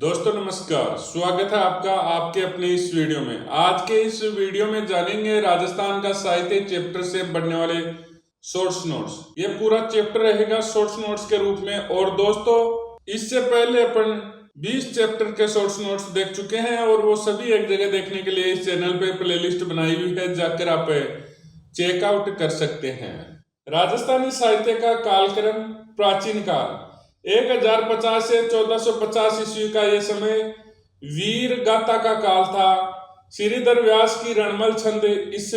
दोस्तों नमस्कार, स्वागत है आपका आपके अपने इस वीडियो में। आज के इस वीडियो में जानेंगे राजस्थान का साहित्य चैप्टर से बनने वाले शॉर्ट्स नोट्स। ये पूरा चैप्टर रहेगा शॉर्ट्स नोट्स के रूप में। और दोस्तों इससे पहले अपन 20 चैप्टर के शॉर्ट्स नोट्स देख चुके हैं और वो सभी एक जगह देखने के लिए इस चैनल पे प्लेलिस्ट बनाई हुई है, जाकर आप चेकआउट कर सकते हैं। राजस्थानी साहित्य का कालक्रम प्राचीन काल 1050 से 1450 ईस्वी का यह समय वीर गाथा का काल था। श्रीधर व्यास की रणमल छंद इस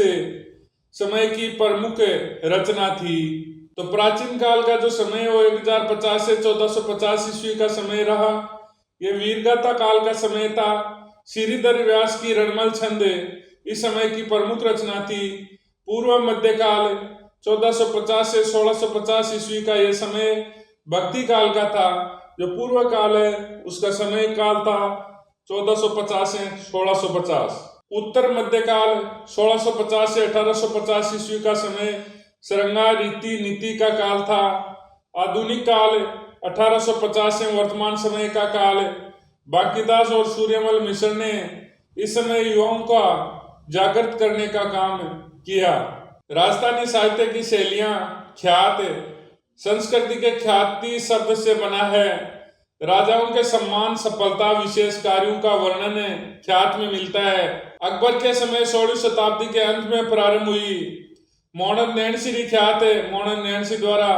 समय की प्रमुख रचना थी। तो प्राचीन काल का जो समय है वो 1050 से 1450 ईस्वी का समय रहा। यह वीरगाथा काल का समय था। श्रीधर व्यास की रणमल छंद इस समय की प्रमुख रचना थी। पूर्व मध्यकाल 1450 से 1650 ईस्वी का यह समय भक्ति काल का था। जो पूर्व काल है उसका समय काल था 1450 से 1650। उत्तर मध्यकाल 1650 से 1850 ईस्वी का समय श्रृंगार रीति नीति का काल था। आधुनिक काल 1850 से वर्तमान समय का काल। बांकीदास और सूर्यमल मिश्र ने इस समय युवाओं का जागृत करने का काम किया। राजस्थानी साहित्य की शैलियां ख्यात संस्कृति के ख्याति शब्द से बना है। राजाओं के सम्मान सफलता विशेष कार्यों का वर्णन ख्यात में मिलता है। अकबर के समय 16वीं शताब्दी के अंत में प्रारंभ हुई मोहन नैनसी ख्यात मोहन नैनसी द्वारा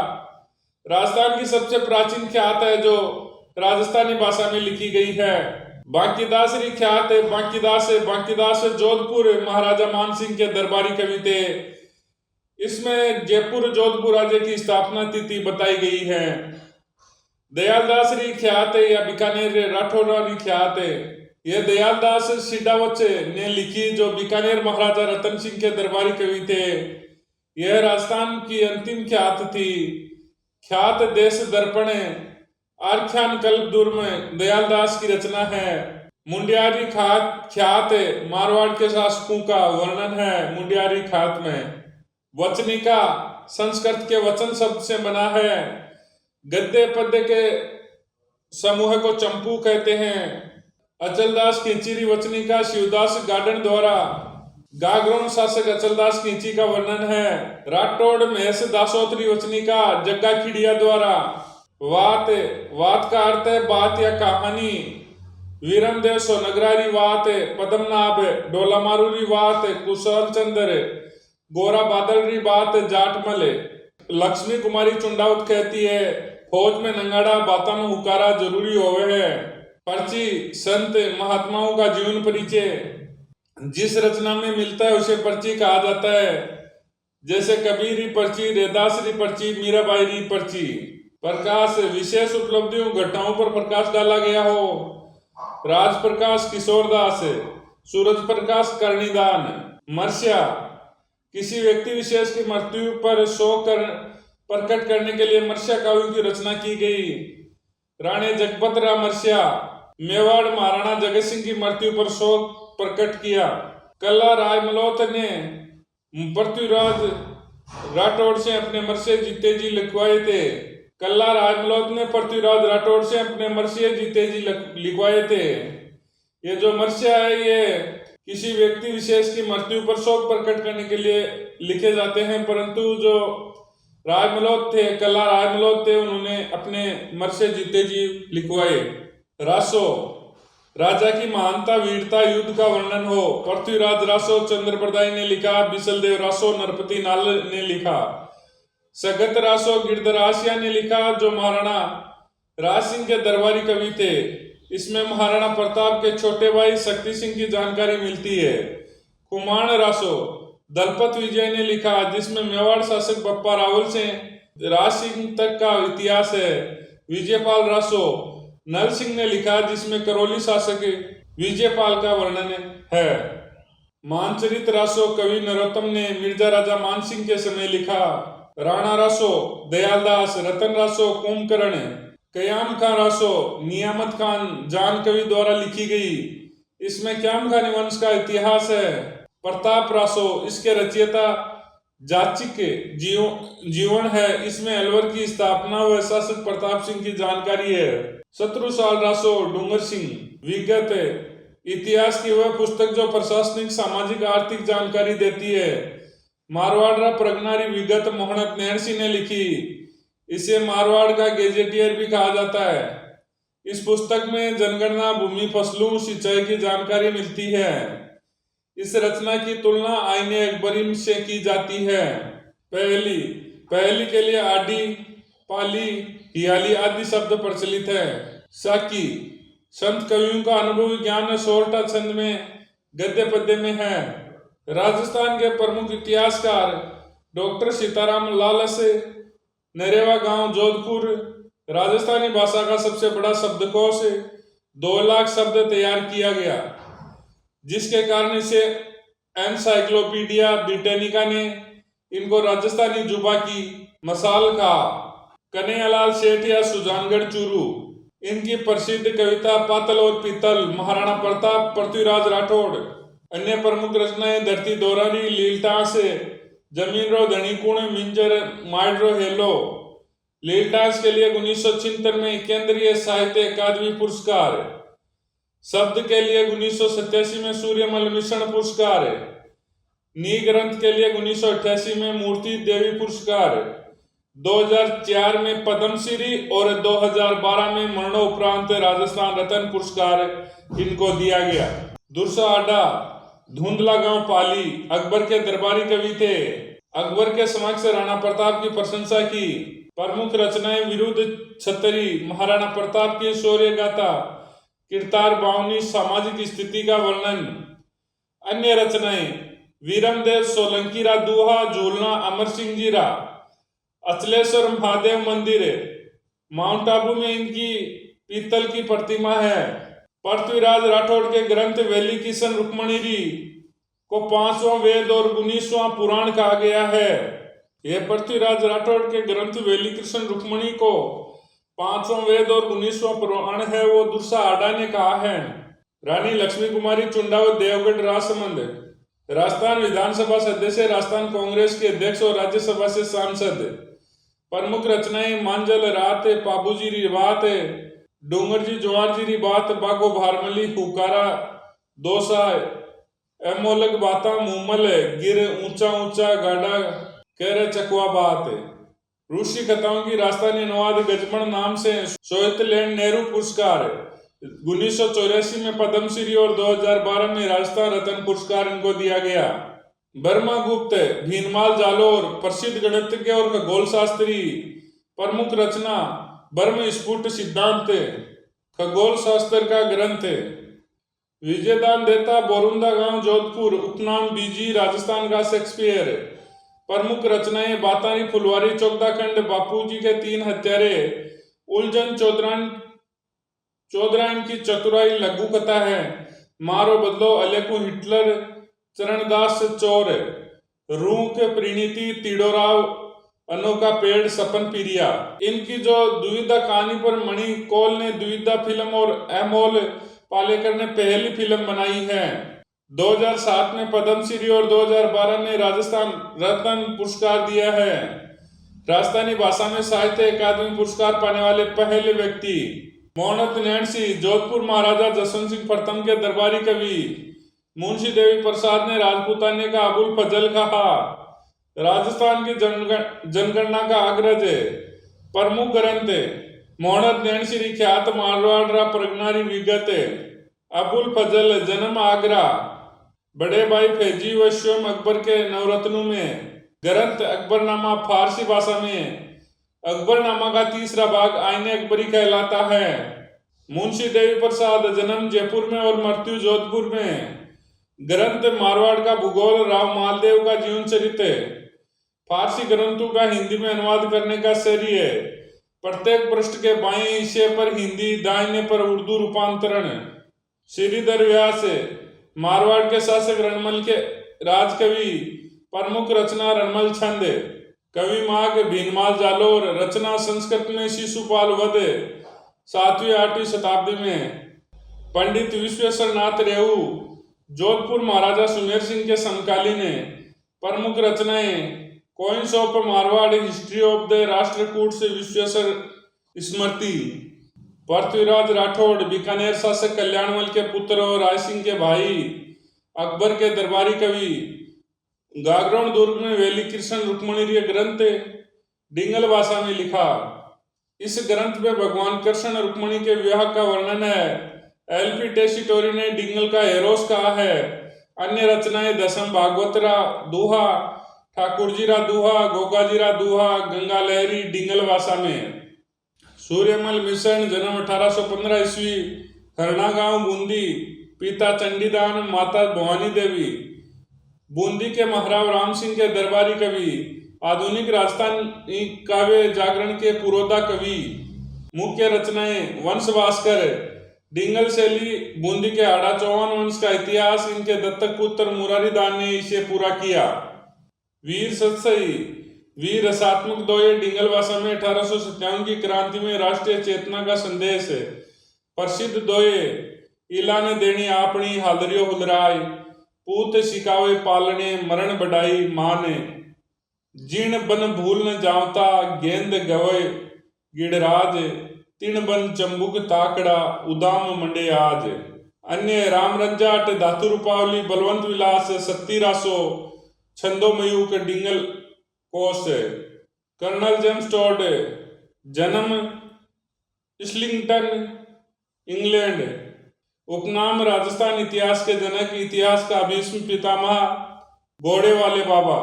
राजस्थान की सबसे प्राचीन ख्यात है जो राजस्थानी भाषा में लिखी गई है। बांकीदास ख्यात बांकीदास जोधपुर महाराजा मान सिंह के दरबारी कवि थे। इसमें जयपुर जोधपुर राज्य की स्थापना तिथि बताई गई है। दयालदास ख्यात या बीकानेर राठौरा ख्यात यह दयालदास सिडावच ने लिखी जो बीकानेर महाराजा रतन सिंह के दरबारी कवि थे। यह राजस्थान की अंतिम ख्यात थी। ख्यात देश दर्पण आख्यान कल्पदुर्म दयालदास की रचना है। मुंडियारी ख्यात मारवाड़ के शासकों का वर्णन है। मुंडियारी ख्यात में वचनिका संस्कृत के वचन शब्द से बना है। गद्य पद्य के समूह को चंपू कहते हैं। अचलदास खींचीरी वचनिका शिवदास गार्डन द्वारा गागरोन शासक अचलदास खींची का वर्णन है। राठौड़ महेश दासोत्री वचनिका जग्गा खिड़िया द्वारा वात का अर्थ है बात या कहानी। वीरमदेव सोनगरारी वात पद्मनाभ डोलामारूरी वात कुशल चंद्र गोरा बादल बात जाटमल। लक्ष्मी कुमारी चुंडावत कहती है फौज में नंगाड़ा बाता में हुकारा जरूरी होवे है। पर्ची संत महात्माओं का जीवन परिचय जिस रचना में मिलता है उसे पर्ची कहा जाता है। जैसे कबीर पर्ची, रैदास पर्ची, मीराबाई पर्ची। प्रकाश विशेष उपलब्धियों घटनाओं पर प्रकाश डाला गया हो। राज प्रकाश किशोरदास, सूरज प्रकाश कर्णिदान। मर्स्या किसी व्यक्ति विशेष की मृत्यु पर शोक प्रकट करने के लिए मर्स्या काव्यों की रचना की गई। राणे जगपत राम मर्स्या मेवाड़ महाराणा जगत सिंह की मृत्यु पर शोक प्रकट किया। कल्ला राय मलोत ने पृथ्वीराज राठौड़ से अपने मर्से जीते जी लिखवाए थे। कल्ला राय मलोत ने पृथ्वीराज राठौड़ से अपने मर्से जीते जी लिखवाए थे। ये जो मर्स्या है ये किसी व्यक्ति विशेष की मृत्यु पर शोक प्रकट करने के लिए लिखे जाते हैं। परंतु जो रायमलोत थे, कल्ला रायमलोत थे, उन्होंने अपने मरसे जीते जी लिखवाए। रासो राजा की महानता वीरता युद्ध का वर्णन हो। पृथ्वीराज रासो चंद्रप्रदाय ने लिखा। बिसलदेव रासो नरपति नाल ने लिखा। सगत रासो गिरधरासिया ने लिखा जो महाराणा राज सिंह के दरबारी कवि थे। इसमें महाराणा प्रताप के छोटे भाई शक्ति सिंह की जानकारी मिलती है। कुमाण रासो दलपत विजय ने लिखा जिसमें मेवाड़ शासक बप्पा रावल से राज सिंह तक का इतिहास है। विजयपाल रासो नल सिंह ने लिखा जिसमें करौली शासक विजयपाल का वर्णन है। मानचरित रासो कवि नरोत्तम ने मिर्जा राजा मान सिंह के समय लिखा। राणा रासो दयालदास, रतन रासो कुंभकर्ण, कयाम खान रासो नियामत खान जान कवि द्वारा लिखी गई। इसमें क्याम खान वंश का इतिहास है। प्रताप रासो इसके रचयिता जाचिक जीवन है। इसमें अलवर की स्थापना व शासक प्रताप सिंह की जानकारी है। शत्रु साल रासो डूंगर सिंह विगत इतिहास की वह पुस्तक जो प्रशासनिक सामाजिक आर्थिक जानकारी देती है। मारवाड़ प्रगनारी विगत मोहनत नैण सिंह ने लिखी। इसे मारवाड़ का गेजेटियर भी कहा जाता है। इस पुस्तक में जनगणना, भूमि, फसलों, सिंचाई की जानकारी मिलती है। इस रचना की तुलना आईने अकबरी से की जाती है। पहली के लिए आडी, पाली, हियाली आदि शब्द प्रचलित है। साकी संत कवियों का अनुभवी ज्ञान सोरठा छंद में गद्य पद्य में है। राजस्थान के प्रमुख इतिहासकार डॉक्टर सीताराम लालसे नरेवा गांव जोधपुर राजस्थानी भाषा का सबसे बड़ा शब्दकोश 2 लाख शब्द तैयार किया गया, जिसके कारण इसे एनसाइक्लोपीडिया ब्रिटानिका ने इनको राजस्थानी जुबा की मसाल कहा। कन्हैयालाल सेठ या सुजानगढ़ चूरू, इनकी प्रसिद्ध कविता पातल और पीतल, महाराणा प्रताप, पृथ्वीराज राठौड़। अन्य प्रमुख रचनाएं धरती दोरारी, लीलटास, जमीन रो धनीकुण, मिंजर, माइड्रो हेलो। लीलटास के लिए 1976 में केंद्रीय साहित्य अकादमी पुरस्कार, शब्द के लिए 1987 में सूर्यमल मिश्रण पुरस्कार, नी ग्रंथ के लिए 1988 में मूर्ति देवी पुरस्कार, 2004 में पद्मश्री और 2012 में मरणोपरांत राजस्थान रत्न पुरस्कार इनको दिया गया। दुर्सा आडा धुंधला गांव पाली अकबर के दरबारी कवि थे। अकबर के समक्ष राणा प्रताप की प्रशंसा की। प्रमुख रचनाएं विरुद्ध छतरी, महाराणा प्रताप की शौर्य गाथा, किरतार बावनी, सामाजिक स्थिति का वर्णन। अन्य रचनाएं वीरमदेव सोलंकी रा दूहा, झूलना अमर सिंह जी रा, अचलेश्वर महादेव मंदिर, माउंट आबू में इनकी पीतल की प्रतिमा है। पृथ्वीराज राठौड़ के ग्रंथ वेली किशन रुक्मणी को 5वां वेद और 19वां पुराण कहा गया है। यह पृथ्वीराज राठौड़ के ग्रंथ वेली कृष्ण रुक्मणी को 5वां वेद और 19वां पुराण है, वो दुर्सा आडा ने कहा है। रानी लक्ष्मी कुमारी चुंडावत देवगढ़ राजसमंद राजस्थान विधानसभा सदस्य, राजस्थान कांग्रेस के अध्यक्ष और राज्यसभा से सांसद। प्रमुख रचनाएं मांजल रात, पाबूजी री बात, डूंगरजी जवार जी री बात, बागो भारमली, हुकारा दोसा, एमोलग बाता, मुमल गिर, ऊंचा ऊंचा गाड़ा कह चकवा बात। रूसी कथाओं की राजस्थानी अनुवाद गजमण नाम से सोवियतलैंड नेहरू पुरस्कार, 1984 में पद्मश्री और 2012 में राजस्थान रत्न पुरस्कार इनको दिया गया। बर्मा गुप्त भीनमाल जालोर प्रसिद्ध गणितज्ञ और खगोल शास्त्री। प्रमुख रचना बर्म स्फुट सिद्धांत, खगोल शास्त्र का ग्रंथ। विजयदान देता बोरुंदा गांव जोधपुर, उपनाम बीजी, राजस्थान का शेक्सपियर। प्रमुख रचनाएं बातारी फुलवारी चौकदाखंड, बापूजी के 3 हत्यारे, उलझन चौधराइन की चतुराई लघु कथा है, मारो बदलो, अलेकू हिटलर, चरणदास चोर, रूख प्रीणिति, तीडोराव, अनोखा पेड़, सपन पीरिया। इनकी जो द्विविधा कहानी पर मणि कौल ने द्विविधा फिल्म और एमोल पालेकर ने पहली फिल्म बनाई है। 2007 में पद्मश्री और 2012 में राजस्थान रत्न पुरस्कार दिया है। राजस्थानी भाषा में साहित्य अकादमी पुरस्कार पाने वाले पहले व्यक्ति। मोहनत नैण सिंह जोधपुर महाराजा जसवंत सिंह प्रथम के दरबारी कवि। मुंशी देवी प्रसाद ने राजपूताने का अबुल फजल कहा। राजस्थान की जनगणना का अग्रज। प्रमुख ग्रंथ मोहनत नैण सिंह ख्यात मारवाड़ प्रगनारी विगत। अबुल फजल जन्म आगरा। बड़े भाई फैजी व स्वयं अकबर के नवरत्नों में। ग्रंथ अकबरनामा फारसी भाषा में। अकबरनामा का तीसरा भाग आईने अकबरी कहलाता है। मुंशी देवी प्रसाद जन्म जयपुर में और मृत्यु जोधपुर में। ग्रंथ मारवाड़ का भूगोल, राव मालदेव का जीवन चरित्र। फारसी ग्रंथों का हिंदी में अनुवाद करने का श्रेय। प्रत्येक पृष्ठ के बाएं हिस्से पर हिंदी, दाहिने पर उर्दू रूपांतरण। श्रीधर व्यास मारवाड़ के शासक रणमल के राजकवि। प्रमुख रचना रणमल छंद। कवि माग भीनमाल जालोर। रचना संस्कृत में शिशुपाल वध 7वीं 8वीं शताब्दी में। पंडित विश्वेश्वर नाथ रेहू जोधपुर महाराजा सुमेर सिंह के समकालीन। प्रमुख रचनाएं coins of Marwar, history of the Rashtrakuta से विश्वेश्वर स्मृति। पृथ्वीराज राठौड़ बीकानेर शासक कल्याणमल के पुत्र और राय सिंह के भाई, अकबर के दरबारी कवि। गागरोन दुर्ग में वेली कृष्ण रुक्मणी ग्रंथ डिंगल भाषा में लिखा। इस ग्रंथ में भगवान कृष्ण रुक्मणी के विवाह का वर्णन है। एलपी टेसीटोरी ने डिंगल का हेरोस कहा है। अन्य रचनाएं दशम भागवतरा दोहा, ठाकुरजीरा दोहा, गोगाजीरा दोहा, गंगा लहरी डिंगल भाषा में। सूर्यमल मिशन, जन्म 1815 ईस्वी, हरना गांव बूंदी, पिता चंडीदान, माता भवानी देवी। बूंदी के महाराव राम सिंह के दरबारी कवि, आधुनिक राजस्थानी काव्य जागरण के पुरोधा कवि। मुख्य रचनाएं वंश भास्कर, डिंगल शैली, बूंदी के आड़ा चौहान वंश का इतिहास, इनके दत्तक पुत्र मुरारी दान ने इसे पूरा किया। वीर सत्सई, वीर रसात्मक दोये डिंगल भाषा में 1857 की क्रांति में राष्ट्रीय चेतना का संदेश है। प्रसिद्ध दोये इला ने देनी आपनी हादरियो हुलराय, पूत सिकावे पालने मरण बढ़ाई माने, जिण बन भूल न जावता गेंद गवय गिड़राज, तिण बन चंबुक ताकड़ा उदाम मंडे आज। अन्य राम रंजाट, धातु रूपावली, बलवंत विलास, सत्ती रासो, छंदो मयूक डिंगल कोश। कर्नल जेम्स टॉड, जन्म इस्लिंगटन इंग्लैंड, उपनाम राजस्थान इतिहास के जनक, इतिहास का भीष्म पितामह, घोड़े वाले बाबा।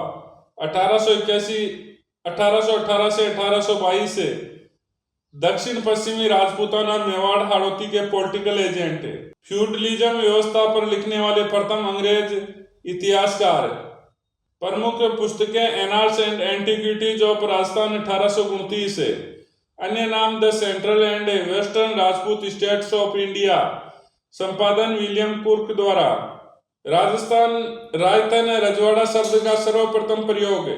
1818 से 1822 से दक्षिण पश्चिमी राजपूताना मेवाड़ हाड़ौती के पॉलिटिकल एजेंट। फ्यूडलिज्म व्यवस्था पर लिखने वाले प्रथम अंग्रेज इतिहासकार। प्रमुख पुस्तकें एनार्स एंड एंटीक्विटीज ऑफ राजस्थान 1829। अन्य नाम the central and western Rajput states of India, संपादन विलियम कुर्क द्वारा। राजस्थान रायतन रजवाड़ा शब्द का सर्वप्रथम प्रयोग,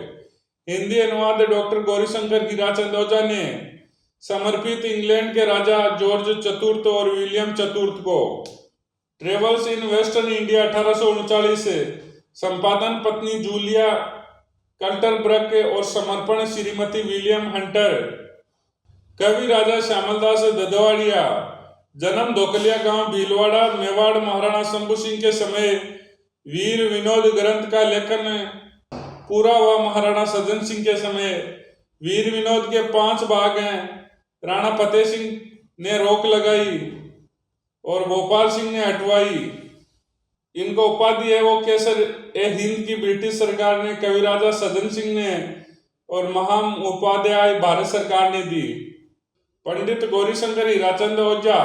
हिंदी अनुवाद डॉक्टर गौरीशंकर गिराचंद ओझा ने समर्पित इंग्लैंड के राजा जॉर्ज चतुर्थ और विलियम चतुर्थ को। ट्रेवल्स इन वेस्टर्न इंडिया 1839, संपादन पत्नी जूलिया कल्टरब्रक और समर्पण श्रीमती विलियम हंटर। कवि राजा श्यामलदास ददवाड़िया, जन्म धोकलिया गांव भीलवाड़ा मेवाड़, महाराणा शंभू सिंह के समय। वीर विनोद ग्रंथ का लेखन पूरा हुआ महाराणा सज्जन सिंह के समय। वीर विनोद के 5 भाग हैं। राणा फतेह सिंह ने रोक लगाई और भोपाल सिंह ने हटवाई। इनको उपाधि है वो केसर ए हिंद की ब्रिटिश सरकार ने, कविराजा सज्जन सिंह ने और महाम उपाध्याय भारत सरकार ने दी। पंडित गौरीशंकर हीराचंद ओझा,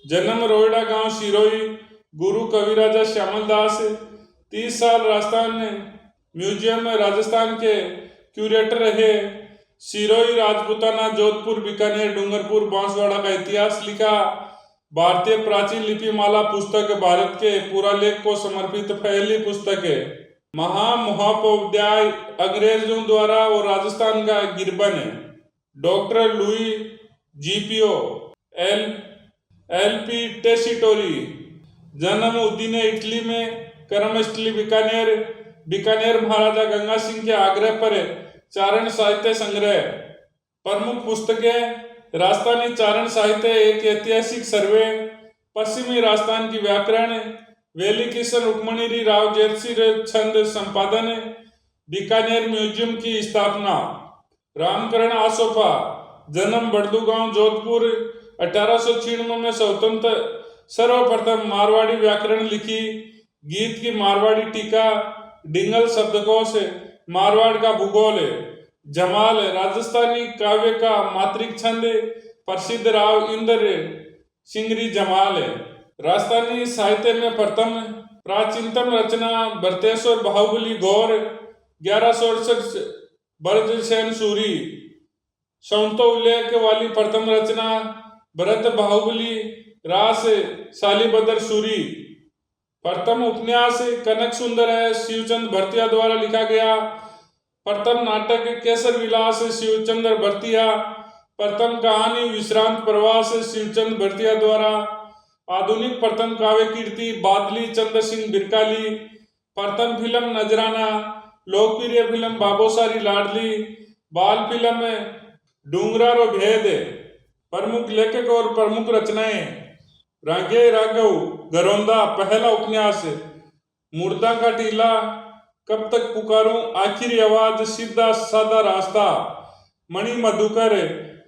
जन्म रोहिड़ा गांव सिरोही, गुरु कविराजा श्यामलदास। 30 साल राजस्थान म्यूजियम राजस्थान के क्यूरेटर रहे। सिरोही, राजपूताना, जोधपुर, बीकानेर, डूंगरपुर, बांसवाड़ा का इतिहास लिखा। भारतीय प्राचीन लिपि माला पुस्तक भारत के पुरालेख को समर्पित पहली पुस्तक है। महामहोपाध्याय अंग्रेजों द्वारा और राजस्थान का गिरबन है। डॉक्टर लुई जीपीओ एलपी टेसीटोरी, जन्म उदीने इटली में, करमस्टली बीकानेर। बीकानेर महाराजा गंगा सिंह के आग्रह पर चारण साहित्य संग्रह। प्रमुख पुस्तकें राजस्थानी चारण साहित्य, एक ऐतिहासिक सर्वे, पश्चिमी राजस्थान की व्याकरण, वेली कृष्ण रुक्मणी राव जयसिंह छंद, संपादन, बीकानेर म्यूजियम की स्थापना। रामकरण आसोपा, जन्म बड़दू गांव जोधपुर, 1896 में स्वतंत्र सर्वप्रथम मारवाड़ी व्याकरण लिखी। गीत की मारवाड़ी टीका, डिंगल शब्दकोश, मारवाड़ का भूगोल। जमाल, राजस्थानी काव्य का मात्रिक छंद, प्रसिद्ध राव इंद्र सिंगरी जमाल। राजस्थानी साहित्य में प्रथम प्राचीनतम रचना भरतेश्वर बाहुबली गौर, 1168 बर्जसेन सूरी। संतो उल्लेख वाली प्रथम रचना भरत बाहुबली रास शालीबदर सूरी। प्रथम उपन्यास कनक सुंदर है, शिवचंद भरतिया द्वारा लिखा गया। प्रथम नाटक केसर विलास, शिवचंद्र भरतिया। प्रथम कहानी विश्रांत प्रवास, शिवचंद भरतिया द्वारा। आधुनिक प्रथम काव्य कीर्ति बादली चंद्र सिंह बिरकाली। प्रथम फिल्म नजराना लोकप्रिय फिल्म बाबोसारी लाडली, बाल फिल्म डूंगरा रो भेद। प्रमुख लेखक और प्रमुख रचनाएं रागे राघव गरोंदा, पहला उपन्यास मुर्दा का टीला, कब तक पुकारूं, आखिरी आवाज, सीधा साधा रास्ता, मणि मधुकर,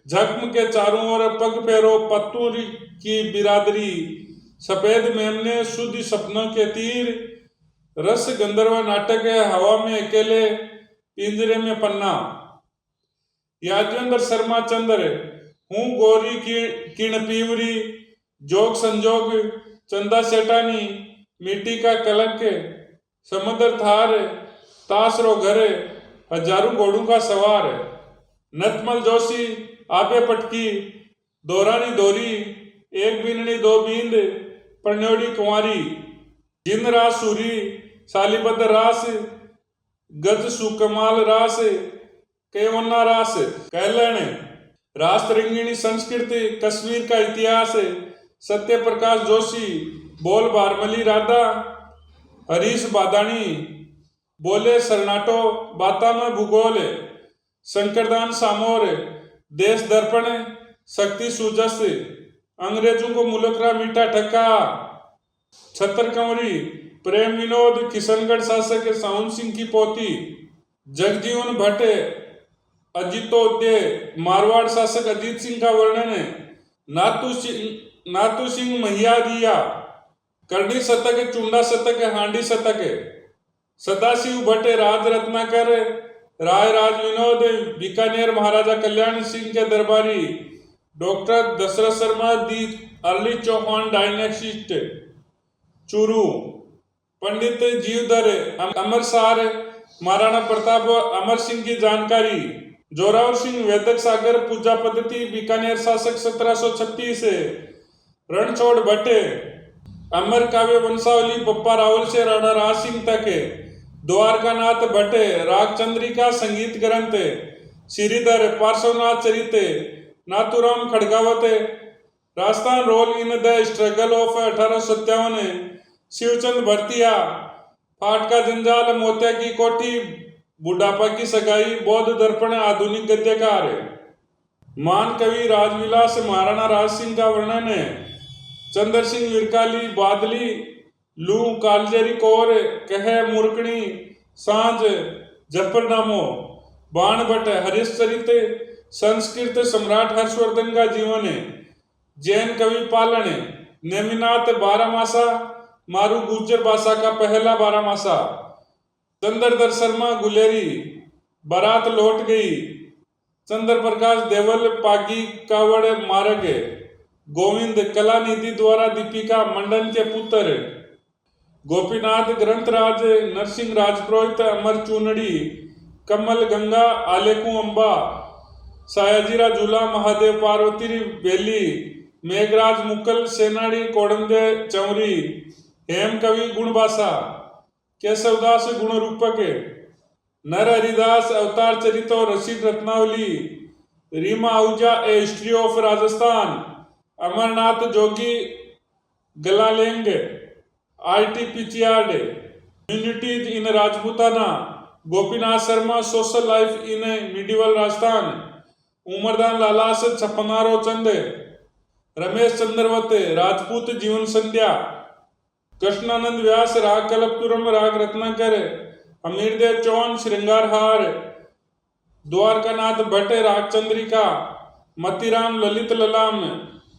जख्म के चारों ओर, पग फेरो, पत्तूर की बिरादरी, सफेद मेमने, शुद्ध सपनों के तीर, रस गंधर्व नाटक, हवा में अकेले, पिंजरे में पन्ना। यादवेंद्र शर्मा चंद्र, हूँ गोरी किण पीवरी, जोग संजोग, चंदा सेठानी, मिट्टी का कलंक, समुद्र थार, तासरो घर, हजारों घोड़ों का सवार, नतमल जोशी, आबे पटकी, दोरानी दोरी, एक बीननी दो बींद, पन्योड़ी कुंवारी, जिन रास सूरी, सालीबद्ध रास, गज सुकमाल रास, केवन्ना रास, कैलन, रास तरंगिणी संस्कृति, कश्मीर का इतिहास, सत्य प्रकाश जोशी, बोल बारमली राधा, हरीश बादानी, बोले सरनाटो, बाता में भूगोल, शंकरदान सामोर, देश दर्पण, शक्ति सुजस, अंग्रेजों को मुलकरा मीठा ठक्का, छतर कंवरी, प्रेम विनोद, किशनगढ़ शासक साउन सिंह की पोती, जगजीवन भट्ट, अजितोदय, मारवाड़ शासक अजीत सिंह का वर्णन, नातू सिंह महियारिया, करणी शतक, चुंडा शतक, हांडी शतक, सदाशिव भट्ट, राज रत्नाकर, राय राज विनोद, बीकानेर महाराजा कल्याण सिंह के दरबारी, doctor Dasharath Sharma, the early Chauhan dynasties, Churu, Pandit Jivdhar, Amarsar, Maharana Pratap, Amar Singh की जानकारी, जोरावर सिंह, वैदक सागर, पूजा पद्धति, बीकानेर शासक 1736, रणछोड़ भट्ट, अमर काव्य वंशावली, बप्पा रावल से राणा राज सिंह तक, द्वारकानाथ भट्ट, राग चंद्रिका संगीत ग्रंथ, Shridhar, Parshvanath Charit, Nathuram Khadgawat, Rajasthan role in the struggle of 1857, Shivchand Bhartiya, Phatka Janjal, मोतिया की कोठी, बुढ़ापा की सगाई, बौद्ध दर्पण, आधुनिक गद्यकार, मान कवि, राजविलास, महाराणा राज सिंह का वर्णन, चंद्र सिंह विरकाली, बादली, लू, कालजरी कौर, कह, मुरकणी, सांझ, जफरनामो, बाण भट्ट, हरिश्चरित, संस्कृत सम्राट हर्षवर्धन का जीवन, जैन कवि पालन, नेमिनाथ, बारामासा, मारू गुर्जर भाषा का पहला बारामासा, चंद्रधर शर्मा गुलेरी, बारात लौट गई, चंद्र प्रकाश देवल, पागी कावड़ मार्ग, गोविंद, कलानिधि द्वारा दीपिका मंडन के पुत्र, गोपीनाथ ग्रंथराज, नरसिंह राजपुरोहित, अमर चूनड़ी, कमल गंगा, आलेकू अंबा, सायाजीरा झूला, महादेव पार्वती बेली, मेघराज मुकल, सेनाड़ी, कोडंदे चौरी, हेम कवि गुणभाषा, केशवदास गुण रूपक, नर हरिदास, अवतार चरित और Rasid Ratnavali, Reema Ahuja, a history of Rajasthan, Amarnath Jogi, Galaleng, आईटी पिचियार्ड, unities in Rajputana, Gopinath Sharma, social life in medieval Rajasthan, Umardan Lalas, Chhapnaro Chand, Ramesh Chandrawat, Rajput Jeevan Sandhya, Krishnanand व्यास, राग कल्पतुरम, राग रत्नाकर, अमीरदेव चौहान, श्रृंगार हार, द्वारकानाथ भट्ट, राग चंद्रिका, मतीराम, ललित ललाम,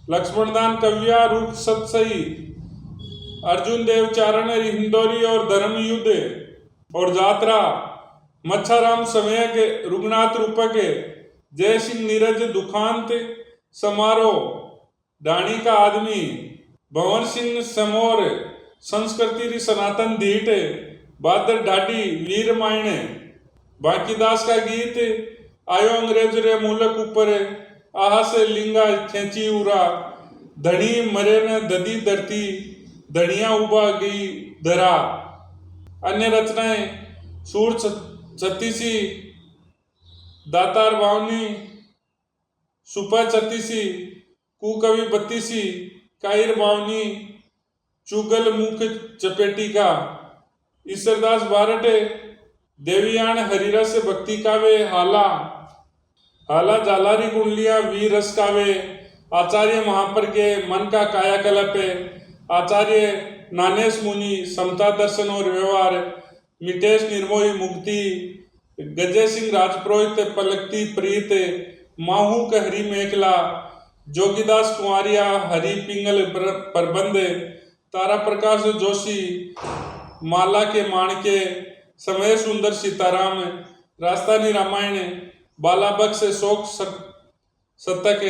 लक्ष्मणदान कव्या, रूप सतसई, अर्जुन देव चारण, हिंदोरी और धर्म युद्ध और जात्रा, मच्छाराम समयक, रुगनाथ रूपक, जय सिंह नीरज, दुखांत, समारोह, डाणी का आदमी, भंवर सिंह समोर, संस्कृति री सनातन धीट, बादर ढाडी, वीर मायण, बांकीदास का गीत, आयो अंग्रेज रे मूलक ऊपर, आहा से लिंगा खेची उरा, धनी मरे न ददी धरती, धनिया उबा गई धरा। अन्य रचनाएं सूर छत्तीसी, दातार बावनी, सुपा छत्तीसी, कुकवि बत्तीसी, कायर बावनी, चुगल मुख चपेटी का, ईश्वरदास बारटे, देवयान हरिरस भक्ति काव्य हाला हाला जालारी कुंडलिया वीर रस काव्य आचार्य महापर के मन का कायाकल्प आचार्य नानेश मुनि समता दर्शन और व्यवहार मितेश निर्मोही मुक्ति गजय सिंह राजपुरोहित पलकती प्रीत माहू हरि मेखला जोगीदास कुंवरिया हरि पिंगल प्रबंध तारा प्रकाश जोशी माला के माणके समय सुंदर सीताराम राजस्थानी रामायण बाला बक्स शोक शतक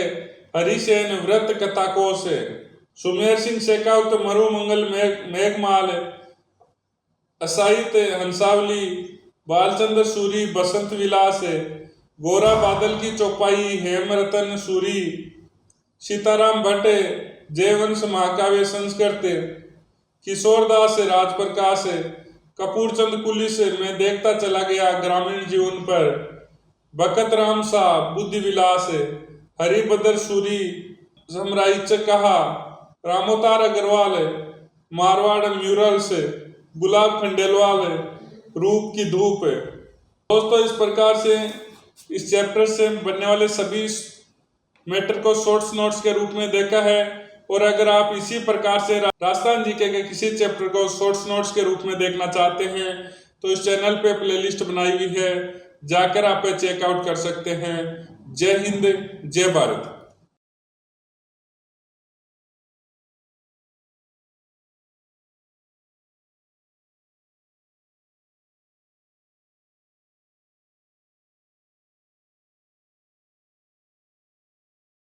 हरिसेन व्रत कथा कोश सुमेर सिंह शेखावत मरु मंगल मेघमाल असाहित हंसावली बालचंद्र सूरी बसंत विलास गोरा बादल की चौपाई हेमरतन सूरी सीताराम भट्ट जयवंश महाकाव्य संस्कृत किशोरदास राजप्रकाश कपूरचंद पुलिस में देखता चला गया ग्रामीण जीवन पर बकत राम शाह बुद्धि विलास हरिभद्र सूरी समराइच कहा रामोतार अग्रवाल मारवाड़ म्यूरल्स गुलाब खंडेलवाल रूप की धूप। दोस्तों इस प्रकार से इस चैप्टर से बनने वाले सभी मैटर को शॉर्ट्स नोट्स के रूप में देखा है और अगर आप इसी प्रकार से राजस्थान जीके के किसी चैप्टर को शॉर्ट्स नोट्स के रूप में देखना चाहते हैं तो इस चैनल पे प्लेलिस्ट बनाई हुई है, जाकर आप चेकआउट कर सकते हैं। जय हिंद, जय भारत।